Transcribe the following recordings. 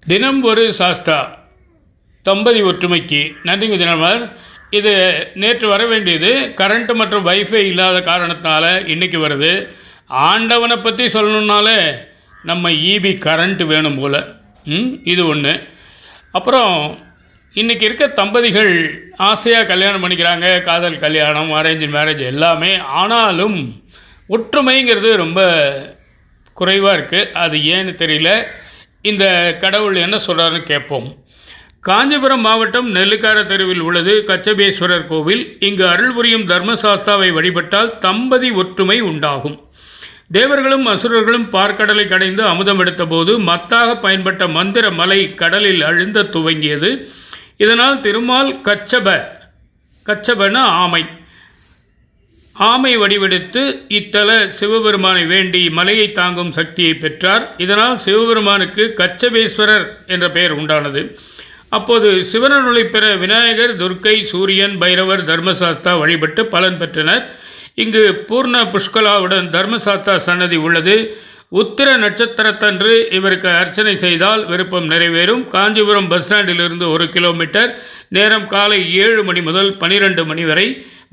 தினம் ஒரு சாஸ்தா தம்பதி ஒற்றுமைக்கு நன்றிங்க தினமர். இது நேற்று வர வேண்டியது, கரண்ட்டு மற்றும் வைஃபை இல்லாத காரணத்தினால இன்றைக்கி வருது. ஆண்டவனை பற்றி சொல்லணுன்னாலே நம்ம ஈபி கரண்ட்டு வேணும் போல். இது ஒன்று. அப்புறம் இன்றைக்கி இருக்க தம்பதிகள் ஆசையாக கல்யாணம் பண்ணிக்கிறாங்க. காதல் கல்யாணம், அரேஞ்ச் மேரேஜ் எல்லாமே. ஆனாலும் ஒற்றுமைங்கிறது ரொம்ப குறைவாக இருக்குது. அது ஏன்னு தெரியல. இந்த கடவுள் என்ன சொல்கிறாருன்னு கேட்போம். காஞ்சிபுரம் மாவட்டம் நெல்லுக்கார தெருவில் உள்ளது கச்சபேஸ்வரர் கோவில். இங்கு அருள் புரியும் தர்மசாஸ்தாவை வழிபட்டால் தம்பதி ஒற்றுமை உண்டாகும். தேவர்களும் அசுரர்களும் பார்க்கடலை கடைந்து அமுதம் எடுத்தபோது மத்தாக பயன்பட்ட மந்திர மலை கடலில் அழுந்த துவங்கியது. இதனால் திருமால் கச்சபன ஆமை வடிவெடுத்து இத்தல சிவபெருமானை வேண்டி மலையை தாங்கும் சக்தியை பெற்றார். இதனால் சிவபெருமானுக்கு கச்சபேஸ்வரர் என்ற பெயர் உண்டானது. அப்போது சிவனருளை பெற விநாயகர், துர்க்கை, சூரியன், பைரவர், தர்மசாஸ்தா வழிபட்டு பலன் பெற்றனர். இங்கு பூர்ண புஷ்கலாவுடன் தர்மசாஸ்தா சன்னதி உள்ளது. உத்திர நட்சத்திரத்தன்று இவருக்கு அர்ச்சனை செய்தால் விருப்பம் நிறைவேறும். காஞ்சிபுரம் பஸ் ஸ்டாண்டிலிருந்து 1 கிலோமீட்டர். நேரம் காலை 7 மணி முதல் 12 மணி வரை,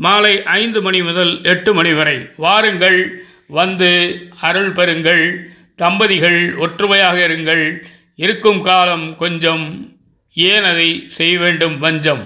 மாலை 5 மணி முதல் 8 மணி வரை. வாருங்கள், வந்து அருள் பெறுங்கள். தம்பதிகள் ஒற்றுமையாக இருங்கள். இருக்கும் காலம் கொஞ்சம், ஏன் அதை செய்ய வேண்டும் வஞ்சம்.